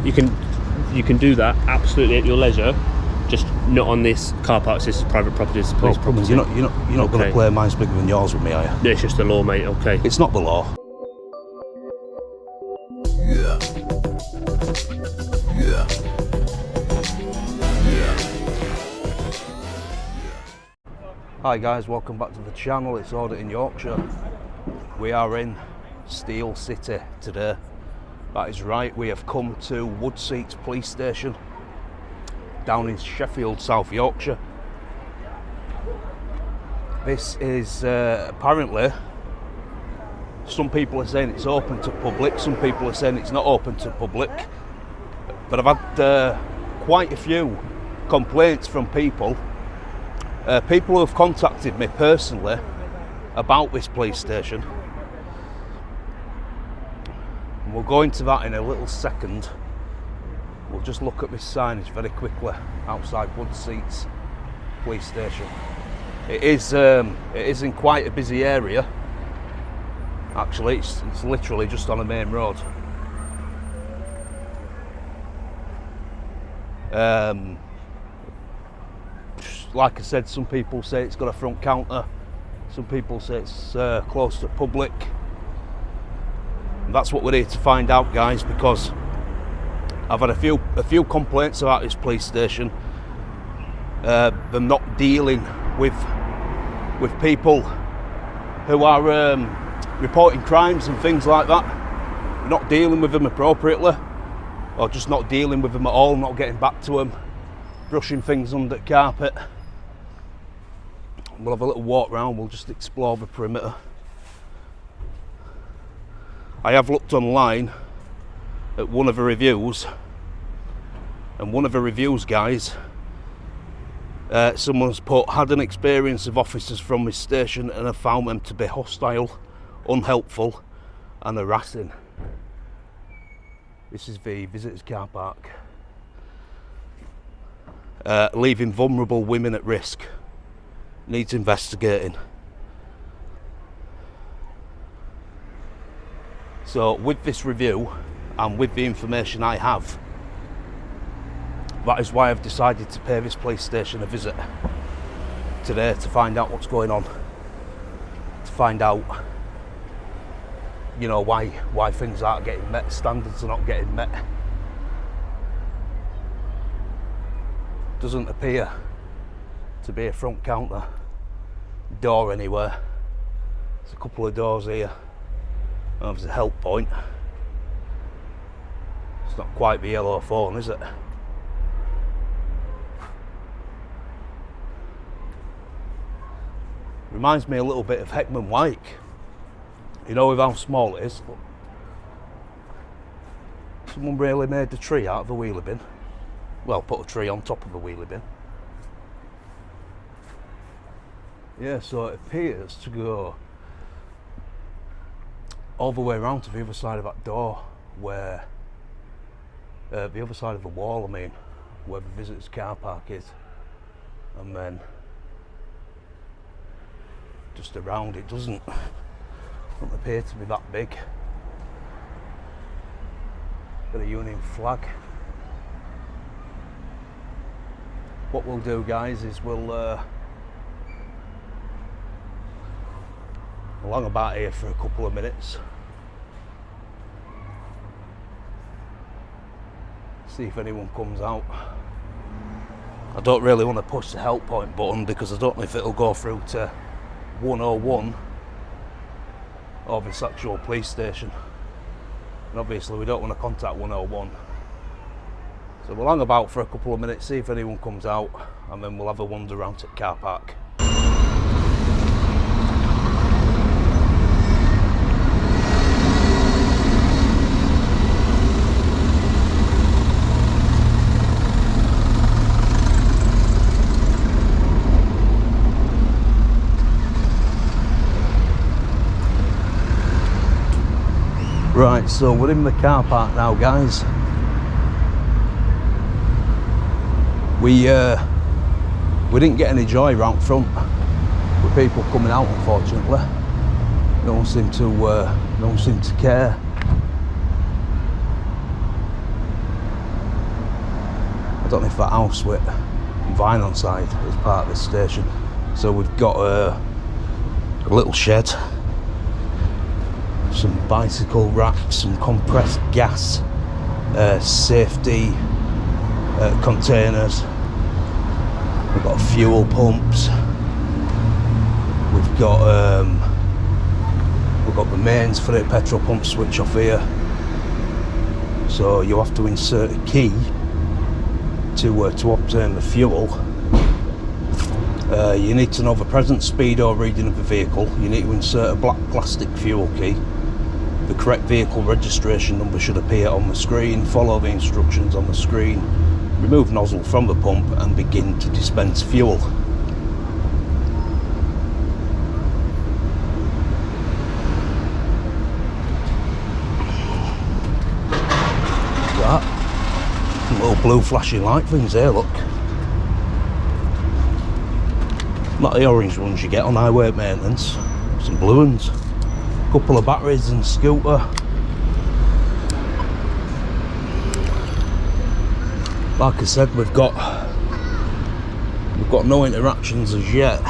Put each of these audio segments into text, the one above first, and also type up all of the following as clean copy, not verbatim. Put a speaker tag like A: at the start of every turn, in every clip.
A: you can do that absolutely at your leisure, just not on this car park. This is private property, this is police property.
B: You're not going to play mine's bigger than yours with me, are you?
A: No, it's just the law, mate. Okay.
B: It's not the law. Hi guys, welcome back to the channel. It's Audit in Yorkshire. We are in Steel City today. That is right, we have come to Woodseats police station down in Sheffield, South Yorkshire. This is apparently, some people are saying it's open to public, some people are saying it's not open to public, but I've had quite a few complaints from people who have contacted me personally about this police station. And we'll go into that in a little second. We'll just look at this signage very quickly outside Woodseats police station. It is in quite a busy area. Actually, it's literally just on a main road. Like I said, some people say it's got a front counter, some people say it's close to public. And that's what we're here to find out, guys, because I've had a few complaints about this police station. Them not dealing with people who are reporting crimes and things like that, not dealing with them appropriately, or just not dealing with them at all, not getting back to them, brushing things under the carpet. We'll have a little walk round, we'll just explore the perimeter. I have looked online at one of the reviews, and one of the reviews, guys, someone's put, had an experience of officers from this station and have found them to be hostile, unhelpful and harassing. This is the visitors car park. Leaving vulnerable women at risk. Needs investigating. So with this review and with the information I have, that is why I've decided to pay this police station a visit today to find out what's going on, to find out, you know, why things aren't getting met, standards are not getting met. Doesn't appear to be a front counter door anywhere. There's a couple of doors here. Oh, there's a help point. It's not quite the yellow phone, is it? Reminds me a little bit of Heckman Wyke. You know, with how small it is. Someone really made the tree out of a wheelie bin. Well, put a tree on top of a wheelie bin. Yeah, so it appears to go all the way around to the other side of that door, where the other side of the wall, I mean, where the visitors car park is, and then just around. It doesn't appear to be that big. Got a Union flag. What we'll do, guys, is we'll hang about here for a couple of minutes, see if anyone comes out. I don't really want to push the help point button because I don't know if it'll go through to 101 or this actual police station, and obviously we don't want to contact 101. So we'll hang about for a couple of minutes, see if anyone comes out, and then we'll have a wander around to the car park. Right, so we're in the car park now, guys. We didn't get any joy round front with people coming out, unfortunately. No one seemed to care. I don't know if that house with vine on side is part of this station. So we've got a little shed, some bicycle racks, some compressed gas, safety containers. We've got fuel pumps. We've got the mains for the petrol pump switch off here. So you have to insert a key to obtain the fuel. You need to know the present speed or reading of the vehicle. You need to insert a black plastic fuel key. The correct vehicle registration number should appear on the screen. Follow the instructions on the screen. Remove nozzle from the pump and begin to dispense fuel. That little blue flashing light things there, look. Not the orange ones you get on highway maintenance, some blue ones. Couple of batteries and scooter. Like I said, we've got no interactions as yet.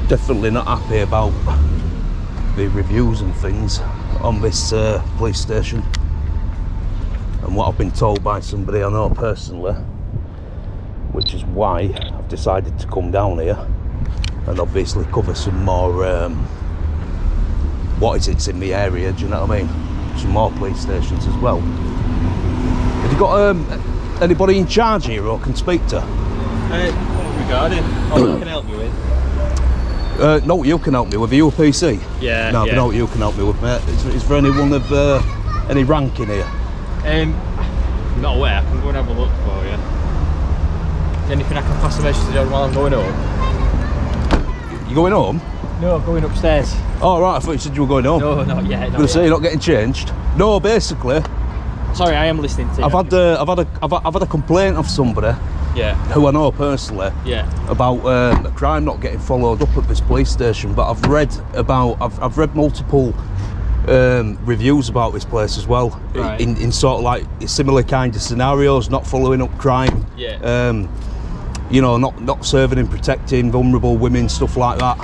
B: Definitely not happy about the reviews and things on this police station, and what I've been told by somebody I know personally, which is why I've decided to come down here and obviously cover some more what is it's in the area, do you know what I mean? Some more police stations as well. Have you got anybody in charge here who I can speak to?
C: What regarding? Oh, I can help you with.
B: Know what you can help me with? Are you a PC?
C: Yeah.
B: No,
C: yeah.
B: I know what you can help me with, mate. Is there anyone of any rank in here?
C: Not aware. I can go and have a look for you. Is anything I can pass a message on while I'm going home?
B: You going home?
C: No, I'm going upstairs.
B: Oh right, I thought you said you were going home.
C: No, not yet.
B: I was going to say you're not getting changed. No, basically,
C: Sorry, I am listening to you.
B: I've had a complaint of somebody
C: Yeah.
B: who I know personally
C: Yeah.
B: about a crime not getting followed up at this police station. But I've read multiple reviews about this place as well,
C: Right.
B: in sort of like similar kind of scenarios, not following up crime.
C: Yeah.
B: You know, not serving and protecting vulnerable women, stuff like that.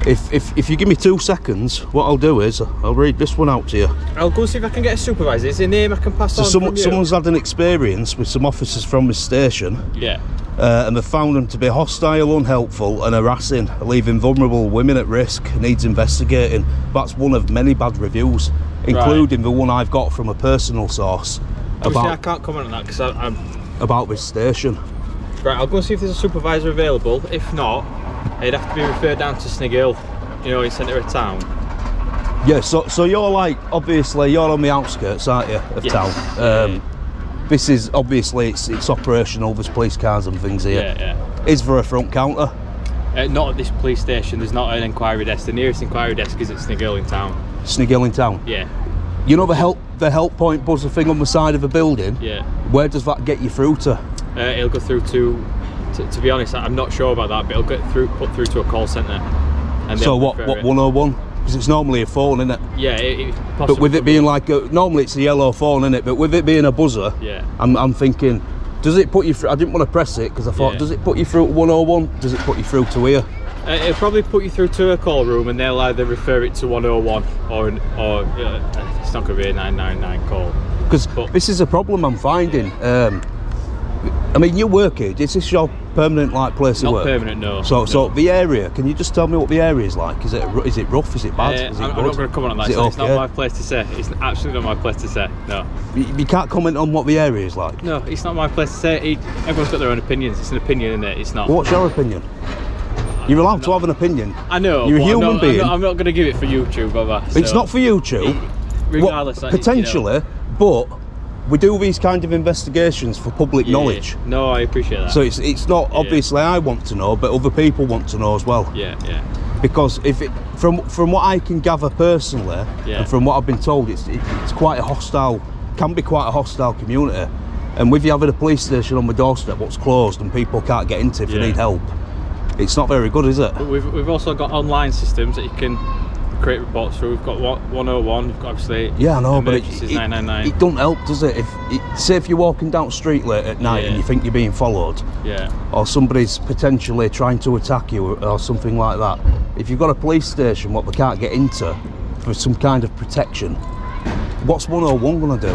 B: If you give me 2 seconds, what I'll do is I'll read this one out to you.
C: I'll go see if I can get a supervisor. Is there a name I can pass on from you?
B: Someone's had an experience with some officers from this station,
C: Yeah.
B: and they've found them to be hostile, unhelpful and harassing, leaving vulnerable women at risk, needs investigating. That's one of many bad reviews, including the one I've got from a personal source
C: Obviously, I can't comment on that because I'm...
B: about this station.
C: Right, I'll go see if there's a supervisor available. If not, I'd have to be referred down to Snig Hill, you know, in centre of town.
B: Yeah, so you're like, obviously you're on the outskirts, aren't you, of
C: Yes.
B: town? This is obviously it's operational. There's police cars and things here.
C: Yeah, yeah.
B: Is there a front counter?
C: Not at this police station. There's not an inquiry desk. The nearest inquiry desk is at Snig Hill in town.
B: Snig Hill in town.
C: Yeah.
B: You know the help point buzzer thing on the side of a building?
C: Yeah.
B: Where does that get you through to?
C: It'll go through to be honest, I'm not sure about that, but it'll get put through to a call centre. And
B: So
C: they'll
B: what
C: refer it.
B: 101? Because it's normally a phone, isn't it?
C: Yeah, it
B: But with it being like normally it's a yellow phone, isn't it? But with it being a buzzer,
C: Yeah.
B: I'm thinking, does it put you through? I didn't want to press it because I thought,
C: Yeah.
B: does it put you through to 101? Does it put you through to here?
C: It'll probably put you through to a call room, and they'll either refer it to 101 or it's not going to be a 999 call.
B: Because
C: But-
B: this is a problem I'm finding. I mean, you work here. Is this your permanent like place of
C: Not
B: work?
C: permanent, no.
B: So
C: no.
B: the area. Can you just tell me what the area is like? Is it rough? Is it bad? Is it
C: I'm
B: good?
C: not going to comment on that.
B: Is it
C: It's not
B: okay?
C: my place to say. It's absolutely not my place to say. No.
B: You can't comment on what the area is like.
C: No, it's not my place to say. Everyone's got their own opinions. It's an opinion, isn't it? It's not.
B: What's your opinion? You're allowed to have an opinion.
C: I know.
B: You're a
C: but
B: human being.
C: I'm not going to give it for YouTube, either.
B: It's
C: so-
B: not for YouTube.
C: Regardless,
B: What, potentially, but we do these kind of investigations for public knowledge.
C: No, I appreciate that.
B: So it's not obviously I want to know, but other people want to know as well.
C: yeah.
B: Because from what I can gather personally,
C: Yeah.
B: and from what I've been told, it's quite a hostile, can be quite a hostile community. And with you having a police station on the doorstep what's closed and people can't get into if they
C: Yeah.
B: need help, it's not very good, is it?
C: But we've also got online systems that you can create reports through. We've got 101. We've got obviously.
B: Yeah, I know, but it
C: 999.
B: It don't help, does it? Say if you're walking down the street late at night and you think you're being followed, or somebody's potentially trying to attack you or something like that. If you've got a police station what they can't get into for some kind of protection, what's 101 going to do?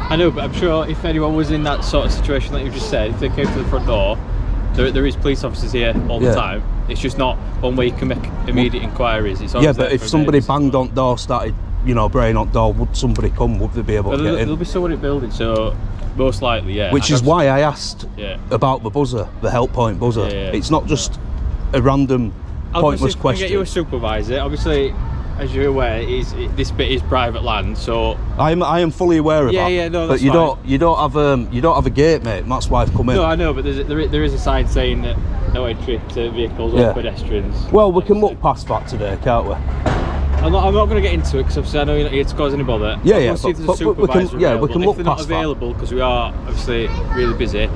C: I know, but I'm sure if anyone was in that sort of situation that you just said, if they came to the front door, there is police officers here all the time. It's just not one where you can make immediate inquiries. It's
B: but if somebody banged on door, started, braying on door, would somebody come? Would they be able to get in?
C: There'll be someone in the building, so most likely, yeah.
B: Which is why I asked about the buzzer, the help point buzzer. It's not just a random pointless question.
C: Get you a supervisor. Obviously, as you're aware, this bit is private land, so
B: I am fully aware of that.
C: No,
B: but you don't have a gate, mate. And that's why I've come in.
C: No, I know, but there is a sign saying that no entry to vehicles or pedestrians.
B: Well, we can look past that today, can't we?
C: I'm not going to get into it because obviously I know you're not here to cause any bother.
B: Yeah,
C: but we can
B: look
C: if they're
B: past
C: not available because we are obviously really busy.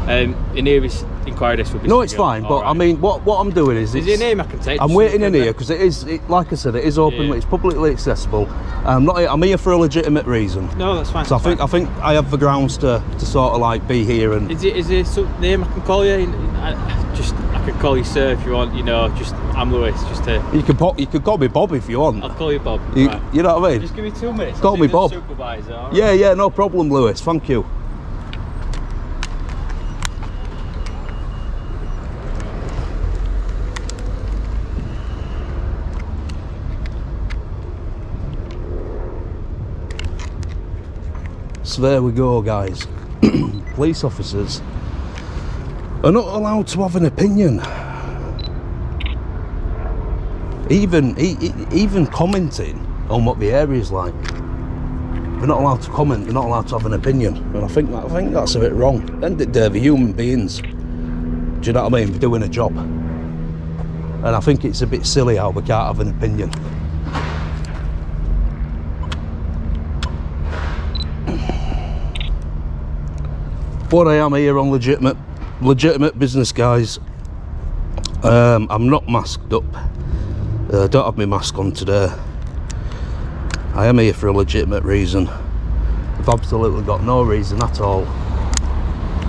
C: The nearest inquiry desk will be.
B: No, it's fine. But I mean, what I'm doing is
C: there a name I can take?
B: I'm waiting in here because like I said, it is open. It's publicly accessible. I'm here for a legitimate reason.
C: No, that's fine.
B: So I think I have the grounds to sort of like be here and.
C: Is there some name I can call you? I can call you sir if you want. I'm Lewis.
B: You can call me Bob if you want.
C: I'll call you Bob.
B: You know what I mean?
C: Just give me 2 minutes.
B: Call me Bob.
C: Supervisor. Right.
B: Yeah, no problem, Lewis. Thank you. So there we go, guys. Police officers are not allowed to have an opinion. Even commenting on what the area's like. They're not allowed to comment. They're not allowed to have an opinion. And I think that's a bit wrong. At the end of the day, they're human beings. Do you know what I mean? They're doing a job. And I think it's a bit silly how we can't have an opinion. But I am here on legitimate business, guys. I'm not masked up. Don't have my mask on today. I am here for a legitimate reason. I've absolutely got no reason at all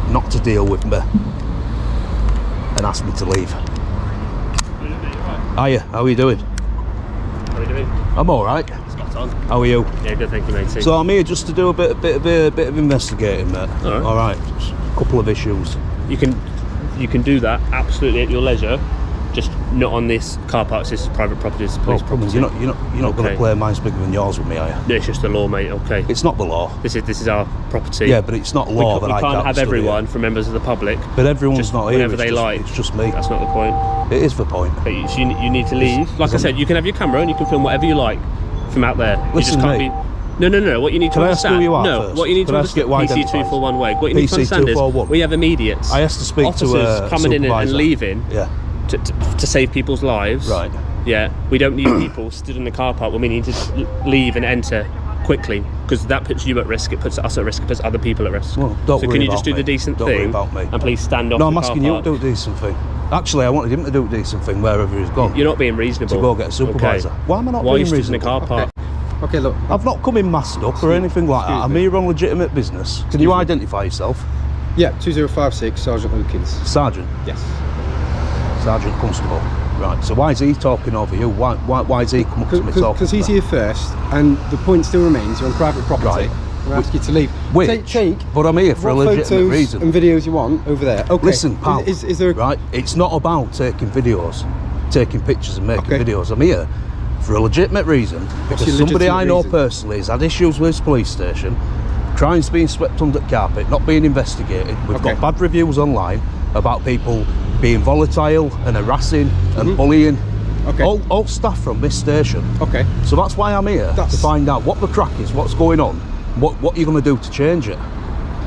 B: not to deal with me and ask me to leave. Hiya, how are you doing?
A: How are you doing?
B: I'm all right.
A: Spot on.
B: How are you?
A: Yeah, good, thank you, mate.
B: So I'm here just to do a bit of investigating, mate. All right. Just a couple of issues.
A: You can do that absolutely at your leisure, just not on this car park. This is private property. This is police property.
B: You're not going to play mine's bigger than yours with me, are you?
A: No, it's just the law, mate. Okay.
B: It's not the law.
A: This is our property.
B: Yeah, but it's not law that I
A: can't have everyone from members of the public.
B: But everyone's
A: just
B: not here.
A: Whenever they like.
B: It's just me.
A: That's not the point.
B: It is the point.
A: But you need to leave. Like I said, you can have your camera and you can film whatever you like from out there.
B: Listen,
A: you just can't
B: mate.
A: be. No. What you need to understand. What you need to understand. PC 241 way. What you need to understand is we have immediates.
B: I asked to speak
A: officers
B: to a
A: coming in and leaving.
B: Yeah.
A: To save people's lives.
B: Right.
A: Yeah. We don't need people stood in the car park when we need to leave and enter quickly, because that puts you at risk. It puts us at risk. It puts other people at risk.
B: Well, don't
A: so
B: worry
A: can you
B: about
A: just do
B: me.
A: the decent
B: don't
A: thing?
B: Worry about me.
A: And please stand off.
B: No, I'm
A: the
B: asking
A: car
B: you
A: park.
B: to do a decent thing. Actually, I wanted him to do a decent thing wherever he's gone.
A: You're not being reasonable.
B: To go get a supervisor.
A: Okay.
B: Why am I not
A: Why
B: being
A: are you stood in
B: reasonable?
A: the car park?
D: Okay, look.
B: I've not come in masked up or anything like that. I'm here on legitimate business. Can you identify yourself?
D: Yeah, 2056, Sergeant Lukins.
B: Sergeant?
D: Yes.
B: Sergeant Constable. Right, so why is he talking over you? Why is he come up to me talking?
D: Because he's here first, and the point still remains, you're on private property.
B: Right.
D: I'm going to ask you to leave. Take
B: but I'm here for a legitimate
D: photos
B: reason.
D: and videos you want over there. Okay.
B: Listen, pal.
D: Is there
B: right, it's not about taking videos, taking pictures and making videos. I'm here for a legitimate reason, because somebody I know personally has had issues with his police station, crimes being swept under the carpet, not being investigated. We've got bad reviews online about people being volatile and harassing and bullying all staff from this station. Okay. So that's why I'm here, to find out what the crack is, what's going on, what you're going to do to change it.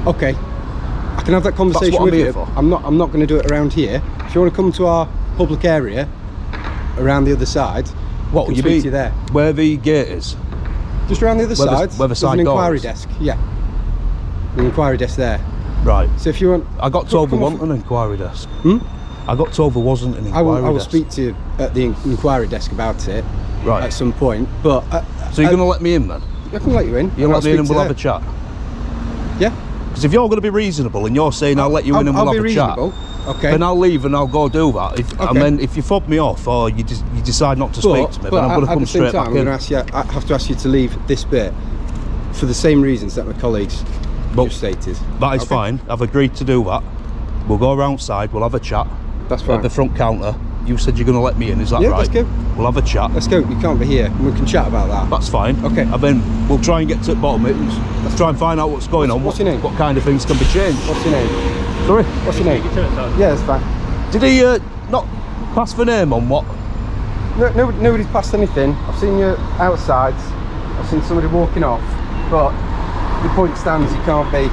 D: Okay. I can have that conversation
B: That's what
D: with
B: I'm
D: you.
B: here for.
D: I'm not going to do it around here. If you want to come to our public area around the other side,
B: what
D: you mean there?
B: Where the gate is?
D: Just around the other side.
B: Where the side
D: there's an inquiry
B: doors?
D: desk. Yeah. An inquiry desk there.
B: Right.
D: So if you want,
B: I got told there wasn't an inquiry desk. I got told there wasn't an inquiry desk.
D: I will speak to you at the inquiry desk about it.
B: Right.
D: at some point. But
B: so you're going to let me in then?
D: I can let you in.
B: You'll let me in and we'll have a chat.
D: Yeah.
B: Because if you're going to be reasonable and you're saying I'll let you in and we'll have a chat,
D: okay,
B: then I'll leave and I'll go do that. And then if you fob me off or you decide not to speak to me, then I'm going to come straight back in.
D: I'm going to ask you. I have to ask you to leave this bit for the same reasons that my colleagues just stated.
B: That is fine. I've agreed to do that. We'll go around side. We'll have a chat.
D: That's fine.
B: At the front counter. You said you're going to let me in. Is that right?
D: Let's go.
B: We'll have a chat.
D: Let's go. You can't be here. And we can chat about that.
B: That's fine.
D: Okay.
B: And then we'll try and get to the bottom of it. Let's try and find out what's going on.
D: What's your name?
B: What kind of things can be changed?
D: What's your name?
B: Sorry?
D: What's your name? Yeah, that's fine.
B: Did he not pass the name on what?
D: No, nobody's passed anything. I've seen you outside. I've seen somebody walking off. But the point stands, you can't be.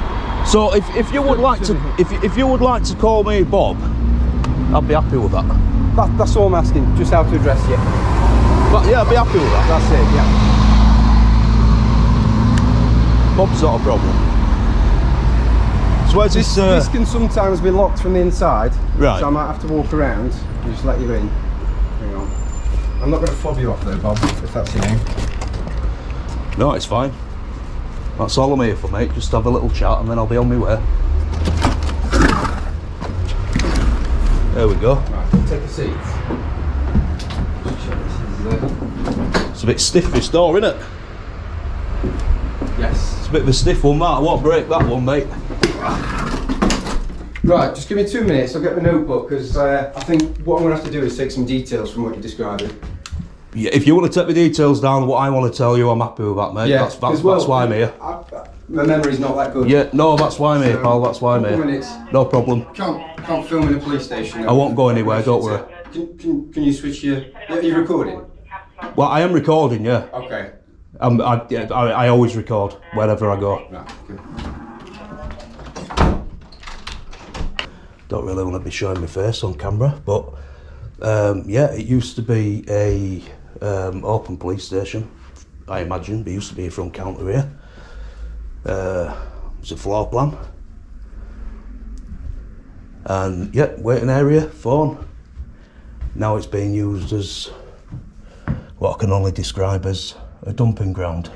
B: So if you would like to if you would like to call me Bob, I'd be happy with that.
D: That's all I'm asking. Just how to address you.
B: But yeah, I'd be happy with that.
D: That's it. Yeah.
B: Bob's not a problem. So where's this?
D: This can sometimes be locked from the inside.
B: Right.
D: So I might have to walk around and just let you in. Hang on. I'm not going to fob you off though, Bob, if that's your name.
B: No, it's fine. That's all I'm here for, mate. Just have a little chat and then I'll be on my way. There we go.
D: Right, take a seat.
B: It's a bit stiff this door, isn't it?
D: Yes.
B: It's a bit of a stiff one, Matt. I won't break that one, mate.
D: Right, just give me 2 minutes. I'll get the notebook because I think what I'm going to have to do is take some details from what you're describing.
B: Yeah, if you want to take the details down, what I want to tell you, I'm happy with that, mate.
D: Yeah,
B: that's why I'm here.
D: My memory's not that good.
B: Yeah, no, that's why I'm here, pal. That's why I'm here.
D: Minutes.
B: No problem.
D: Can't film in a police station.
B: I won't go anywhere. Don't worry.
D: Can you switch your? Are you recording?
B: Well, I am recording. Yeah.
D: Okay.
B: I always record wherever I go.
D: Right. Good.
B: Don't really want to be showing my face on camera, but yeah, it used to be a open police station. I imagine there used to be a front counter here. It's a floor plan, and yeah, waiting area, phone. Now it's being used as what I can only describe as a dumping ground.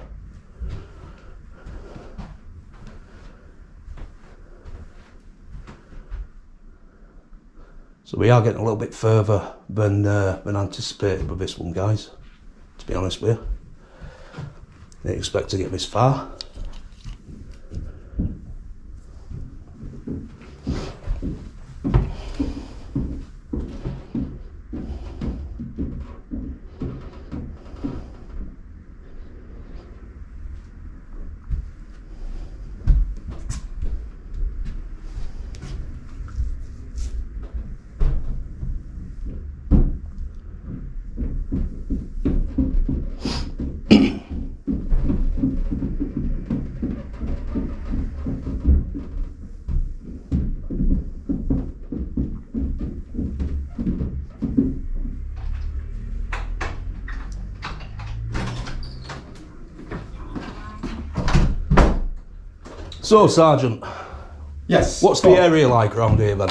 B: So we are getting a little bit further than anticipated with this one, guys, to be honest with you. Didn't expect to get this far. So, Sergeant,
E: Yes.
B: what's the area like around here then?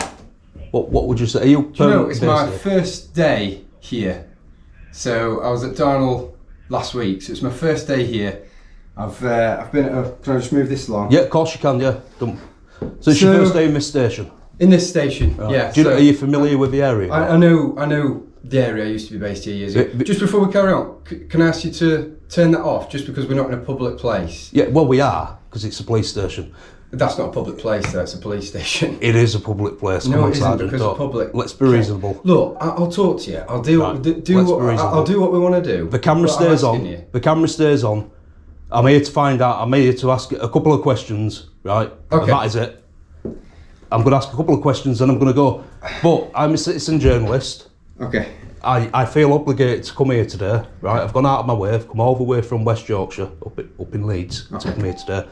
B: What would you say? Are you
E: Do you know, it's my
B: based here?
E: first day here. So I was at Darnell last week, so it's my first day here. I've been at a, can I just move this along?
B: Yeah, of course you can, yeah. So it's your first day in this station?
E: In this station,
B: Right.
E: yeah.
B: Are you familiar with the area?
E: I know the area. I used to be based here years ago. Just before we carry on, can I ask you to turn that off, just because we're not in a public place?
B: Yeah, well we are, because it's a police station.
E: That's not a public place, though, it's a police station.
B: It is a public place.
E: No,
B: Come on,
E: it isn't,
B: Sergeant,
E: because
B: don't-
E: it's public.
B: Let's be reasonable.
E: Look, I'll talk to you. I'll do
B: Right.
E: do
B: Let's be
E: what I'll do what we want to do.
B: The camera
E: But I'm
B: stays
E: asking
B: on.
E: you.
B: The camera stays on. I'm here to find out. I'm here to ask a couple of questions, right?
E: Okay.
B: And that is it. I'm going to ask a couple of questions and I'm going to go. But I'm a citizen journalist.
E: Okay.
B: I feel obligated to come here today, right? I've gone out of my way. I've come all the way from West Yorkshire, up in Leeds, to come here today.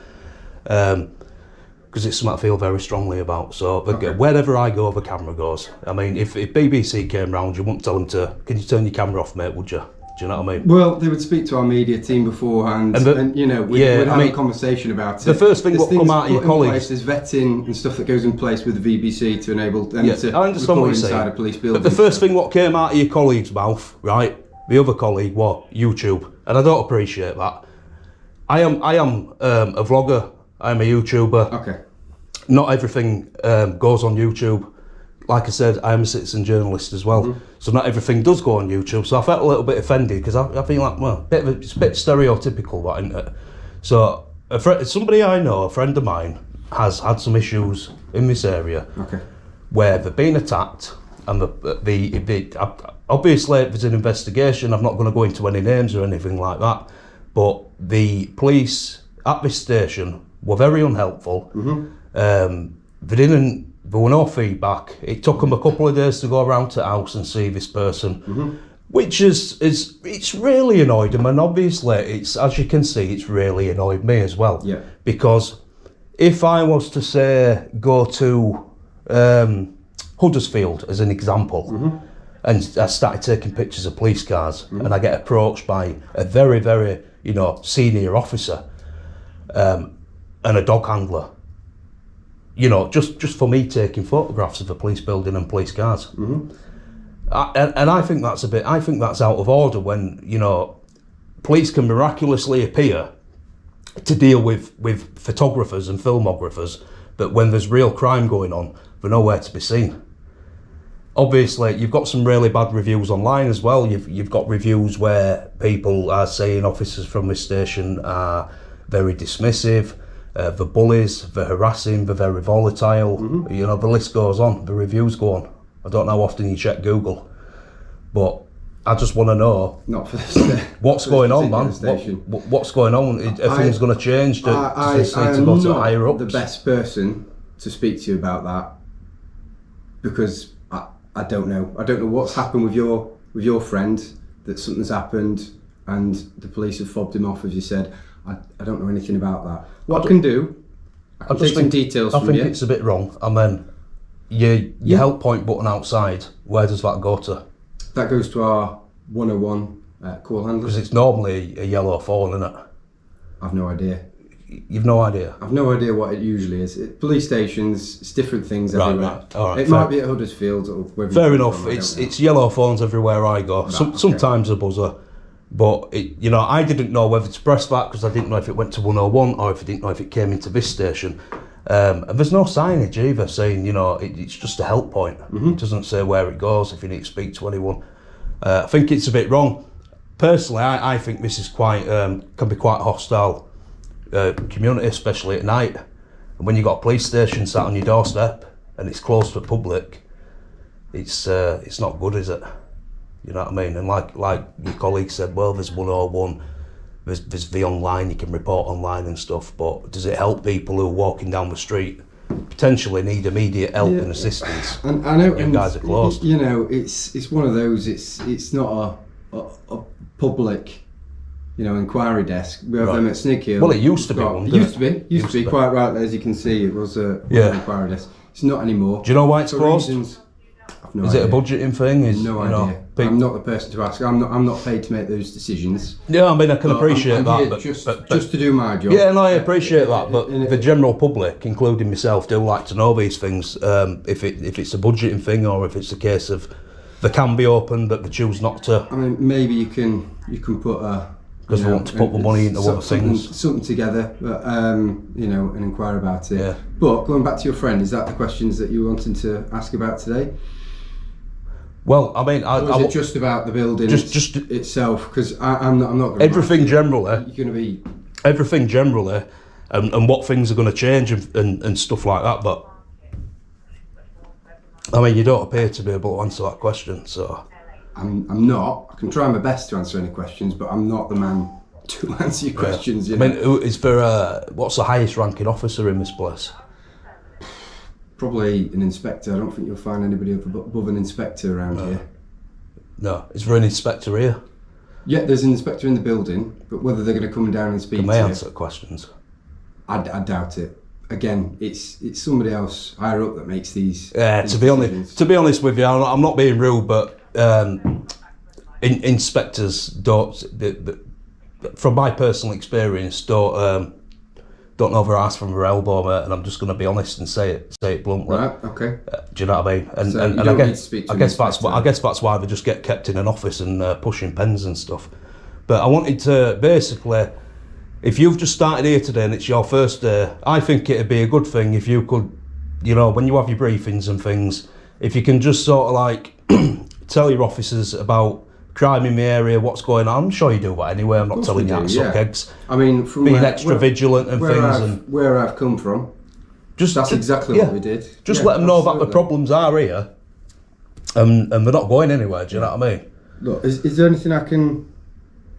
B: Because it's something I feel very strongly about. So wherever I go, the camera goes. I mean, if BBC came round, you wouldn't tell them to, can you turn your camera off, mate, would you? Do you know what I mean?
E: Well, they would speak to our media team beforehand, and you know, we'd have a conversation about it.
B: The first thing what come out of your colleagues,
E: there's vetting and stuff that goes in place with the BBC to enable them to
B: I understand what
E: record
B: you're
E: inside
B: saying.
E: a police building.
B: But the first thing what came out of your colleague's mouth, right, The other colleague was YouTube, and I don't appreciate that. I am a vlogger. I'm a YouTuber.
E: Okay.
B: Not everything goes on YouTube. Like I said, I am a citizen journalist as well, so not everything does go on YouTube. So I felt a little bit offended because I feel like, well, it's a bit stereotypical, that, isn't it? So somebody I know, a friend of mine, has had some issues in this area where they've been attacked, and obviously if there's an investigation, I'm not going to go into any names or anything like that, but the police at this station were very unhelpful. There were no feedback. It took them a couple of days to go around to the house and see this person, which it's really annoyed them, and obviously it's, as you can see, it's really annoyed me as well.
E: Yeah.
B: Because if I was to say go to Huddersfield as an example, and I started taking pictures of police cars, and I get approached by a very, very, senior officer, and a dog handler, just for me taking photographs of a police building and police cars. And I think that's out of order when, police can miraculously appear to deal with photographers and filmographers, but when there's real crime going on, they're nowhere to be seen. Obviously, you've got some really bad reviews online as well. You've got reviews where people are saying officers from this station are very dismissive, the bullies, the harassing, the very volatile. The list goes on, the reviews go on. I don't know how often you check Google, but I just want to know what's going on, man. What's going on? Are things going to change? Does this need to go to higher ups?
E: The best person to speak to you about that, because I don't know. I don't know what's happened with your friend, that something's happened and the police have fobbed him off, as you said. I don't know anything about that. What I can do, I can take some details from you.
B: I think it's a bit wrong. And then your help point button outside, where does that go to?
E: That goes to our 101 call handlers.
B: Because it's normally a yellow phone, isn't it?
E: I've no idea.
B: You've no idea?
E: I've no idea what it usually is. Police stations, it's different things everywhere.
B: Right. All right,
E: it might be at Huddersfield or wherever.
B: Fair enough. It's yellow phones everywhere I go.
E: Right,
B: sometimes a buzzer, but I didn't know whether to press that because I didn't know if it went to 101 or if I didn't know if it came into this station. And there's no signage either saying it's just a help point. It doesn't say where it goes if you need to speak to anyone. I think it's a bit wrong. Personally, I think this is can be quite hostile community, especially at night. And when you've got a police station sat on your doorstep and it's closed for public, it's not good, is it? You know what I mean? And like your colleague said, well, there's 101, there's the online, you can report online and stuff, but does it help people who are walking down the street, potentially need immediate help and assistance?
E: And I know,
B: you guys are closed.
E: It's one of those, it's not a public inquiry desk. We have them at Snighill.
B: Well, it used to be one.
E: It used to be quite rightly, as you can see. It was an inquiry desk. It's not anymore.
B: Do you know why it's closed?
E: Is
B: it a budgeting thing?
E: No idea. I'm not the person to ask. I'm not paid to make those decisions.
B: Yeah, I mean, I can appreciate that.
E: But just to do my job.
B: Yeah, no, I appreciate that. But the general public, including myself, do like to know these things. If it's a budgeting thing or if it's a case of they can be open but they choose not to.
E: I mean, maybe you can put
B: because they want to put the money into other things.
E: Something together, but and inquire about it. Yeah. But going back to your friend, is that the questions that you were wanting to ask about today?
B: Well, I mean,
E: or is it just about the building itself? Because I'm not going to.
B: Everything generally.
E: You're going to be.
B: Everything generally, and what things are going to change and stuff like that. But I mean, you don't appear to be able to answer that question, so.
E: I'm not. I can try my best to answer any questions, but I'm not the man to answer your questions.
B: I mean, what's the highest ranking officer in this place?
E: Probably an inspector. I don't think you'll find anybody above an inspector around here.
B: No, is there an inspector here?
E: Yeah, there's an inspector in the building, but whether they're going to come down and speak
B: to you... Can they answer questions?
E: I doubt it. Again, it's somebody else higher up that makes these.
B: Yeah, to be honest with you, I'm not being rude, but inspectors don't. From my personal experience, don't don't know if I asked for my elbow, mate, and I'm just going to be honest and say it bluntly.
E: Right. Okay.
B: Do you know what I mean? And,
E: So
B: and,
E: you
B: and
E: don't
B: I
E: need
B: guess
E: to speak to
B: I
E: an
B: guess that's
E: inspector.
B: why they just get kept in an office and pushing pens and stuff. But I wanted to basically, if you've just started here today and it's your first day, I think it'd be a good thing if you could, you know, when you have your briefings and things, if you can just sort of like tell your officers about crime in the area, what's going on. I'm sure you do that anyway. I'm not telling you how to suck eggs.
E: I mean, from
B: being extra vigilant and things,
E: where I've come from, that's exactly what we did.
B: Just let them know that the problems are here, and they're not going anywhere. Do you know what I mean?
E: Look, is there anything I can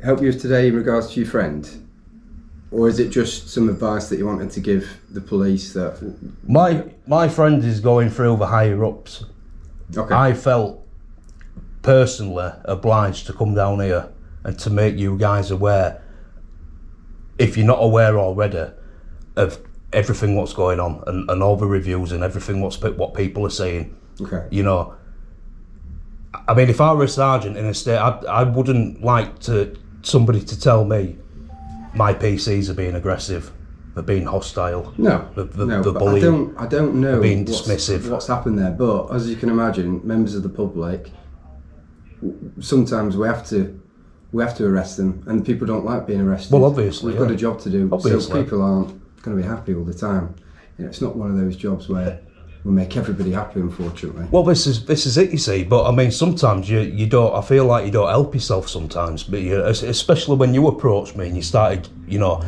E: help you with today in regards to your friend, or is it just some advice that you wanted to give the police? That
B: my friend is going through the higher ups.
E: Okay.
B: I felt personally obliged to come down here and to make you guys aware, if you're not aware already, of everything what's going on and all the reviews and everything what people are saying.
E: Okay.
B: You know, I mean, if I were a sergeant in a state, I wouldn't like somebody to tell me my PCs are being aggressive, they're being hostile.
E: No,
B: the
E: but
B: bullying.
E: I don't know
B: being dismissive.
E: What's happened there, but as you can imagine, members of the public, sometimes we have to arrest them, and people don't like being arrested.
B: Well, obviously,
E: we've got a job to do.
B: Obviously.
E: So people aren't going to be happy all the time. You know, it's not one of those jobs where we make everybody happy, unfortunately.
B: Well, this is it, you see. But I mean, sometimes you don't. I feel like you don't help yourself sometimes. But especially when you approached me and you started, you know,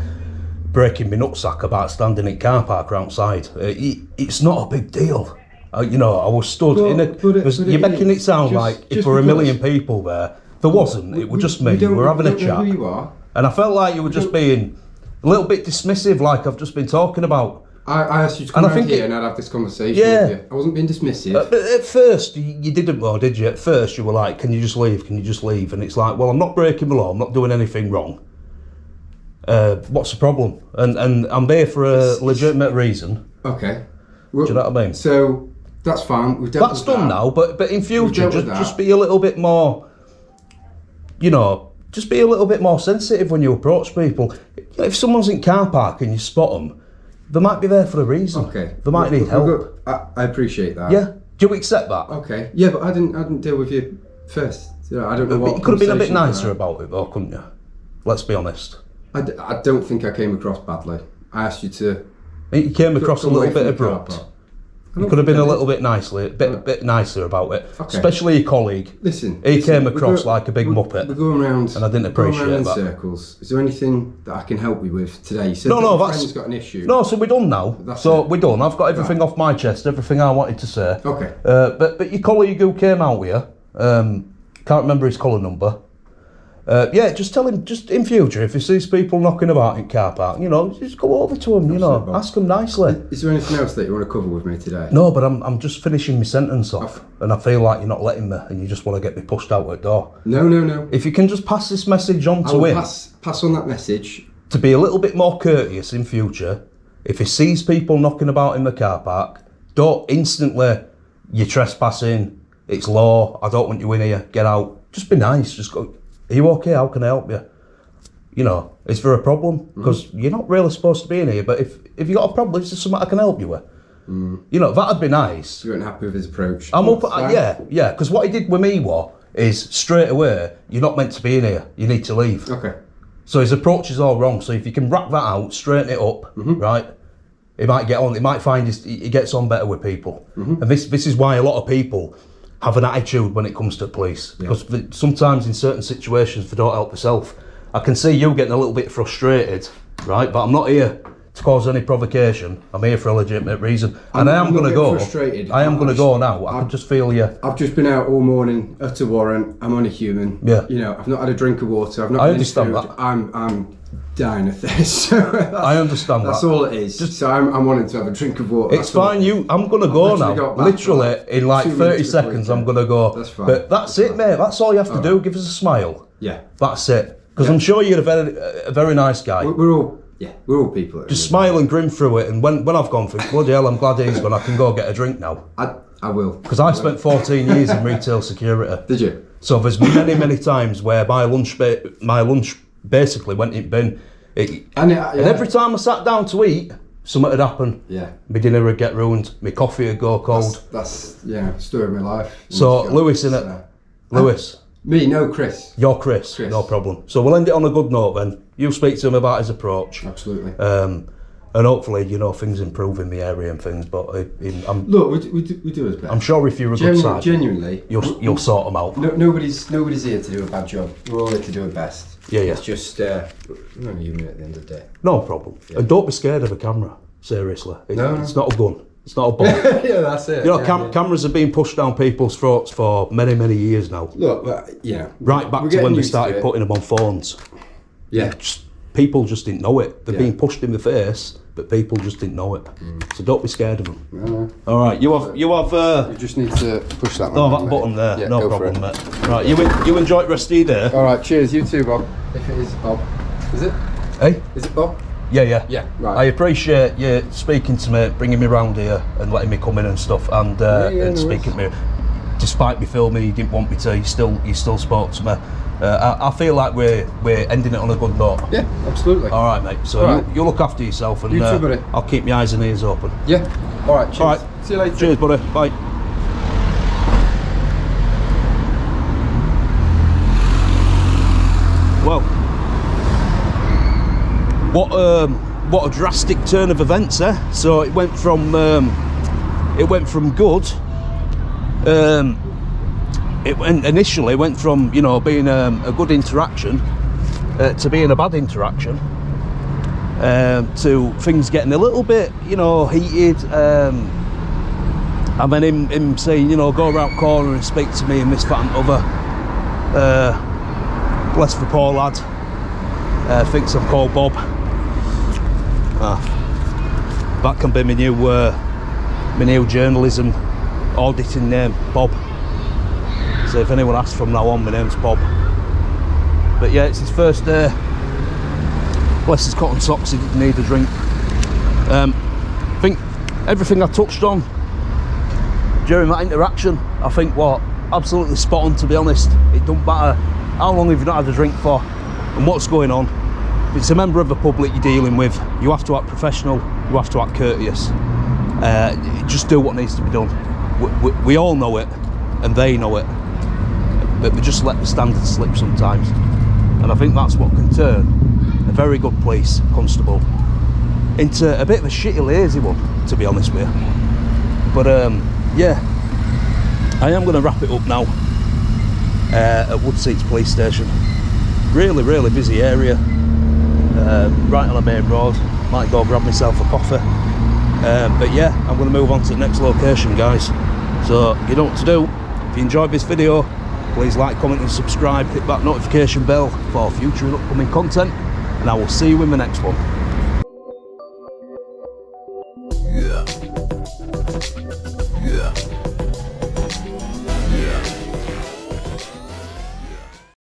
B: breaking my nutsack about standing in car park outside. It's not a big deal. You know, I was stood you're making it sound like if there were a million people there. There wasn't. It was just me. We were having a chat.
E: Who you are.
B: And I felt like you were just being a little bit dismissive, like I've just been talking about.
E: I asked you to come around here and I'd have this conversation with you. I wasn't being dismissive.
B: But at first, you didn't, well, did you? At first, you were like, can you just leave? Can you just leave? And it's like, well, I'm not breaking the law. I'm not doing anything wrong. What's the problem? And I'm there for a legitimate reason.
E: Okay.
B: Do you know what I mean?
E: So, that's fine. We've dealt
B: That's
E: with
B: done
E: that.
B: now, but in future,
E: We've dealt with
B: just
E: that.
B: be a little bit more, you know, just be a little bit more sensitive when you approach people. If someone's in car park and you spot them, they might be there for a reason.
E: Okay.
B: They might need help.
E: I appreciate that.
B: Yeah. Do you accept that?
E: Okay. Yeah, but I didn't deal with you first. You know, I don't know what.
B: You could have been a bit
E: conversation
B: nicer
E: we
B: about it, though, couldn't you? Let's be honest.
E: had. I don't think I came across badly. I asked you to.
B: You came across a
E: come away
B: little bit
E: from the car
B: abrupt.
E: park.
B: You could have been a little bit bit nicer about it.
E: Okay.
B: Especially your colleague.
E: Listen.
B: He came
E: we're
B: across
E: go-
B: like a big
E: we're-
B: muppet.
E: We're going around.
B: And I didn't appreciate
E: we're going around in
B: that.
E: circles. Is there anything that I can help you with today? You said
B: No,
E: that
B: no,
E: your
B: that's
E: friend's got an issue.
B: No, so we're done now.
E: That's
B: so
E: it.
B: we're done. I've got everything off my chest, everything I wanted to say.
E: Okay.
B: But your colleague who came out here, can't remember his colour number. Yeah, just tell him, just in future, if he sees people knocking about in car park, you know, just go over to him, you know,
E: Absolutely.
B: ask him nicely.
E: Is there anything else that you want to cover with me today?
B: No, but I'm just finishing my sentence off, and I feel like you're not letting me, and you just want to get me pushed out the door.
E: No.
B: If you can just pass this message on
E: I
B: to
E: will
B: him,
E: pass on that message.
B: to be a little bit more courteous in future, if he sees people knocking about in the car park, don't instantly, you're trespassing, it's law, I don't want you in here, get out. Just be nice, just go, are you okay, how can I help you? You know, is there a problem? Because you're not really supposed to be in here, but if you got a problem, is there something I can help you with? You know, that'd be nice.
E: You weren't happy with his approach.
B: I'm up,
E: Fine.
B: yeah, because what he did with me is straight away, you're not meant to be in here, you need to leave.
E: Okay.
B: So his approach is all wrong. So if you can wrap that out, straighten it up, right? He might get on. He might find he gets on better with people. And this is why a lot of people have an attitude when it comes to police, because sometimes in certain situations they don't help themselves. I can see you getting a little bit frustrated, right? But I'm not here to cause any provocation. I'm here for a legitimate reason, and I am
E: I'm
B: going
E: not
B: to go.
E: frustrated.
B: I am going to go now. I can just feel you.
E: I've just been out all morning at a warrant. I'm only human.
B: Yeah.
E: You know, I've not had a drink of water. I've not
B: I
E: had any
B: understand
E: food.
B: that.
E: I'm dying of thirst. So
B: I understand
E: that's
B: that.
E: all it is. So I'm wanting to have a drink of water.
B: It's fine. I'm going to go
E: literally
B: now.
E: got back
B: Literally in like
E: 2
B: 30
E: minutes before
B: seconds,
E: you
B: I'm
E: came.
B: going to go.
E: That's fine.
B: But that's it, mate. That's all you have to do. Give us a smile.
E: Yeah.
B: That's it. Because I'm sure you're a very nice guy.
E: We're all people.
B: Just smile and grin through it. And when I've gone through, bloody hell, I'm glad he's gone. I can go get a drink now.
E: I will.
B: Because I spent 14 years in retail security.
E: Did you?
B: So there's many times where my lunch basically went in bin. And every time I sat down to eat, something would happen.
E: Yeah.
B: My dinner would get ruined, my coffee would go cold.
E: That's story of my life.
B: So, Lewis, innit? Lewis.
E: Me, no, Chris.
B: You're Chris, no problem. So we'll end it on a good note then. You speak to him about his approach.
E: Absolutely.
B: And hopefully, things improve in the area and things. But
E: look, we do his best.
B: I'm sure if you're a good side,
E: genuinely,
B: you'll sort them out.
E: Nobody's here to do a bad job. We're all here to do our best.
B: Yeah.
E: It's just we're only human at the end of the day.
B: No problem. Yeah. And don't be scared of a camera. Seriously, it's not a gun. It's not a bomb.
E: Yeah, that's it.
B: Cameras have been pushed down people's throats for many, many years now.
E: Look,
B: right back to when they started putting them on phones.
E: Yeah.
B: People just didn't know it. They're being pushed in the face, but people just didn't know it. So don't be scared of them.
E: No.
B: All right, you have.
E: You just need to push that.
B: That button there.
E: Yeah,
B: no problem, mate. Right, you enjoy the rest of your day.
E: All right, cheers. You too, Bob. If it is Bob, is it?
B: Hey,
E: is it Bob?
B: Yeah.
E: Yeah. Right.
B: I appreciate you speaking to me, bringing me round here, and letting me come in and stuff, and speaking to me. Despite me filming, you didn't want me to. You still spoke to me. I feel like we're ending it on a good note.
E: Yeah, absolutely.
B: All right, mate. So you look after yourself, and
E: you too, buddy.
B: I'll keep my eyes and ears open.
E: Yeah. All right. Cheers.
B: All right.
E: See you later.
B: Cheers, buddy. Bye. Well, what a drastic turn of events, eh? So it went from good. Initially went from being a good interaction to being a bad interaction, to things getting a little bit heated, and then him saying go around corner and speak to me and this, that and other. Bless the poor lad, thinks I'm called Bob. That can be my new journalism auditing name, Bob. So if anyone asks from now on, my name's Bob. But yeah, it's his first day. Bless his cotton socks, he didn't need a drink. I think everything I touched on during that interaction, I think absolutely spot on, to be honest. It don't matter how long have you not had a drink for and what's going on. If it's a member of the public you're dealing with, you have to act professional, you have to act courteous. Just do what needs to be done. We all know it, and they know it, but they just let the standards slip sometimes. And I think that's what can turn a very good police constable into a bit of a shitty, lazy one, to be honest with you. But yeah, I am going to wrap it up now at Woodseats police station. Really, really busy area, right on the main road. Might go grab myself a coffee. But yeah, I'm going to move on to the next location, guys. So you know what to do. If you enjoyed this video, please like, comment and subscribe. Hit that notification bell for future and upcoming content, and I will see you in the next one. Yeah.